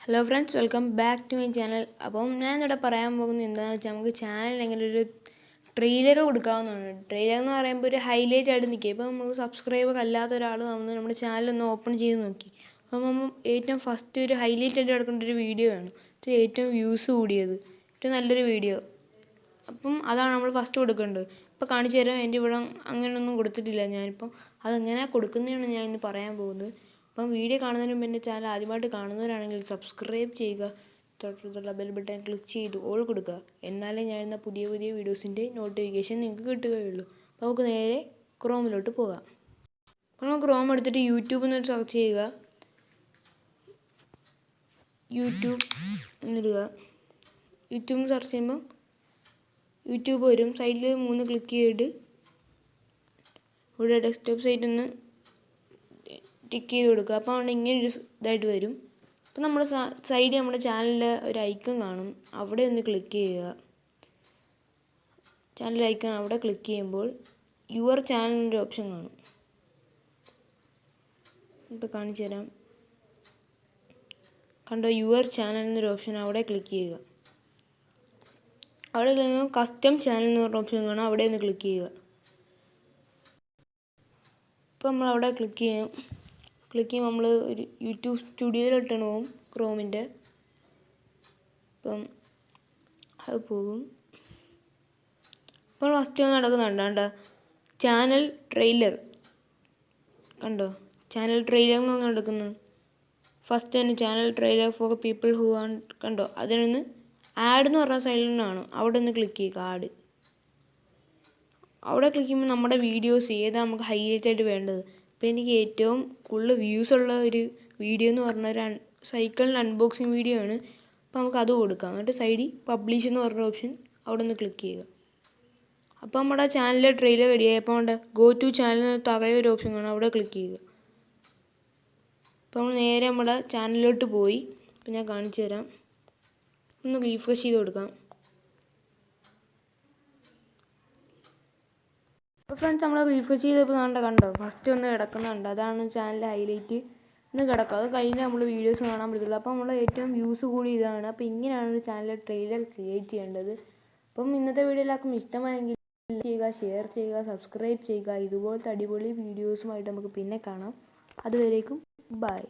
Hello friends, welcome back to my channel. അപ്പം ഞാനിവിടെ പറയാൻ പോകുന്നത് എന്താണെന്ന് വെച്ചാൽ നമുക്ക് ചാനലിൽ എങ്ങനെ ഒരു ട്രെയിലർ കൊടുക്കാവുന്നതാണ്. ട്രെയിലർ എന്ന് പറയുമ്പോൾ ഒരു ഹൈലൈറ്റ് ആയിട്ട് നിൽക്കുക. ഇപ്പോൾ നമുക്ക് സബ്സ്ക്രൈബർ അല്ലാത്ത ഒരാൾ വന്ന് നമ്മുടെ ചാനലൊന്ന് ഓപ്പൺ ചെയ്ത് നോക്കി, അപ്പം നമ്മൾ ഏറ്റവും ഫസ്റ്റ് ഒരു ഹൈലൈറ്റ് ആയിട്ട് കിടക്കേണ്ട ഒരു വീഡിയോ ആണ്, ഏറ്റവും വ്യൂസ് കൂടിയത്, ഏറ്റവും നല്ലൊരു വീഡിയോ. അപ്പം അതാണ് നമ്മൾ ഫസ്റ്റ് കൊടുക്കേണ്ടത്. ഇപ്പോൾ കാണിച്ചു തരാം. എൻ്റെ ഇവിടെ അങ്ങനെയൊന്നും കൊടുത്തിട്ടില്ല. ഞാനിപ്പം അതെങ്ങനെയാണ് കൊടുക്കുന്നതാണ് ഞാൻ ഇന്ന് പറയാൻ പോകുന്നത്. അപ്പം വീഡിയോ കാണുന്നതിന് മുമ്പ് എൻ്റെ ചാനൽ ആദ്യമായിട്ട് കാണുന്നവരാണെങ്കിൽ സബ്സ്ക്രൈബ് ചെയ്യുക, തൊട്ടടുത്തുള്ള ബെൽ ബട്ടൺ ക്ലിക്ക് ചെയ്ത് ഓൾ കൊടുക്കുക. എന്നാലേ ഞാൻ ഇന്ന പുതിയ പുതിയ വീഡിയോസിൻ്റെ നോട്ടിഫിക്കേഷൻ നിങ്ങൾക്ക് കിട്ടുകയുള്ളൂ. അപ്പോൾ നമുക്ക് നേരെ ക്രോമിലോട്ട് പോകാം. അപ്പോൾ നമ്മൾ ക്രോം എടുത്തിട്ട് യൂട്യൂബ് എന്ന് സെർച്ച് ചെയ്യുക. യൂട്യൂബ് എന്നിടുക. യൂട്യൂബ് സെർച്ച് ചെയ്യുമ്പം യൂട്യൂബ് വരും. സൈഡിൽ 3 ക്ലിക്ക് ചെയ്തിട്ട് ഇവിടെ ഡെസ്ക്ടോപ്പ് സൈറ്റ് ഒന്ന് ടിക്ക് ചെയ്ത് കൊടുക്കുക. അപ്പോൾ അവിടെ ഇങ്ങനെ ഒരു ഇതായിട്ട് വരും. അപ്പോൾ നമ്മൾ സൈഡിൽ നമ്മുടെ ചാനലിൻ്റെ ഒരു ഐക്കൺ കാണും, അവിടെ ഒന്ന് ക്ലിക്ക് ചെയ്യുക. ചാനൽ ഐക്കൺ അവിടെ ക്ലിക്ക് ചെയ്യുമ്പോൾ യുവർ ചാനലിൻ്റെ ഓപ്ഷൻ കാണും. ഇപ്പോൾ കാണിച്ചു തരാം. കണ്ടോ, യുവർ ചാനൽ എന്നൊരു ഓപ്ഷൻ, അവിടെ ക്ലിക്ക് ചെയ്യുക. അവിടെ ക്ലിക്ക് ചെയ്യുമ്പോൾ കസ്റ്റം ചാനൽ എന്ന് പറഞ്ഞ ഓപ്ഷൻ കാണാം, അവിടെ ഒന്ന് ക്ലിക്ക് ചെയ്യുക. ഇപ്പോൾ നമ്മൾ അവിടെ ക്ലിക്ക് ചെയ്യുമ്പോൾ നമ്മൾ ഒരു യൂട്യൂബ് സ്റ്റുഡിയോയിലോട്ടാണ് പോകും, ക്രോമിൻ്റെ. അപ്പം അത് പോകും. ഇപ്പോൾ ഫസ്റ്റ് ഒന്ന് നടക്കുന്നുണ്ട്, ചാനൽ ട്രെയിലർ. കണ്ടോ, ചാനൽ ട്രെയിലർ എന്ന് പറഞ്ഞ് നടക്കുന്നത്. ഫസ്റ്റ് തന്നെ channel trailer for people who ആൺ. കണ്ടോ, അതിനൊന്ന് ആഡ് എന്ന് പറഞ്ഞ സൈഡിൽ നിന്നാണ്, അവിടെ ഒന്ന് ക്ലിക്ക് ചെയ്യുക. ആഡ് അവിടെ ക്ലിക്ക് ചെയ്യുമ്പോൾ നമ്മുടെ വീഡിയോസ് ഏതാണ് നമുക്ക് ഹൈലൈറ്റ് ആയിട്ട് വേണ്ടത്. ഇപ്പോൾ എനിക്ക് ഏറ്റവും കൂടുതൽ വ്യൂസ് ഉള്ള ഒരു വീഡിയോ എന്ന് പറഞ്ഞാൽ ഒരു സൈക്കിളിൻ്റെ അൺബോക്സിങ് വീഡിയോ ആണ്. അപ്പോൾ നമുക്ക് അത് കൊടുക്കാം. എന്നിട്ട് സൈഡിൽ പബ്ലിഷ് എന്ന് പറഞ്ഞ ഓപ്ഷൻ, അവിടെ ഒന്ന് ക്ലിക്ക് ചെയ്യുക. അപ്പോൾ നമ്മുടെ ചാനലിലെ ട്രെയിലർ റെഡിയായി. അപ്പോൾ അവിടെ ഗോ ടു ചാനലിന് താഴെ ഒരു ഓപ്ഷൻ കാണാം, അവിടെ ക്ലിക്ക് ചെയ്യുക. അപ്പോൾ നമ്മൾ നേരെ നമ്മുടെ ചാനലിലോട്ട് പോയി. അപ്പോൾ ഞാൻ കാണിച്ചു തരാം. ഒന്ന് റീഫ്രഷ് ചെയ്ത് കൊടുക്കാം. അപ്പോൾ ഫ്രണ്ട്സ്, നമ്മൾ റീഫ്രഷ് ചെയ്തപ്പോൾ കണ്ടോ ഫസ്റ്റ് ഒന്ന് കിടക്കുന്നുണ്ട്, അതാണ് ചാനലിൻ്റെ ഹൈലൈറ്റ് എന്ന് കിടക്കുക. അത് കഴിഞ്ഞ് നമ്മൾ വീഡിയോസ് കാണാൻ പറ്റുള്ളൂ. അപ്പോൾ നമ്മൾ ഏറ്റവും വ്യൂസ് കൂടി ഇതാണ്. അപ്പോൾ ഇങ്ങനെയാണ് ഒരു ചാനലിൽ ട്രെയിലർ ക്രിയേറ്റ് ചെയ്യേണ്ടത്. അപ്പം ഇന്നത്തെ വീഡിയോ എല്ലാവർക്കും ഇഷ്ടമായെങ്കിൽ ചെയ്യുക, ഷെയർ ചെയ്യുക, സബ്സ്ക്രൈബ് ചെയ്യുക. ഇതുപോലത്തെ അടിപൊളി വീഡിയോസുമായിട്ട് നമുക്ക് പിന്നെ കാണാം. അതുവരേക്കും ബൈ.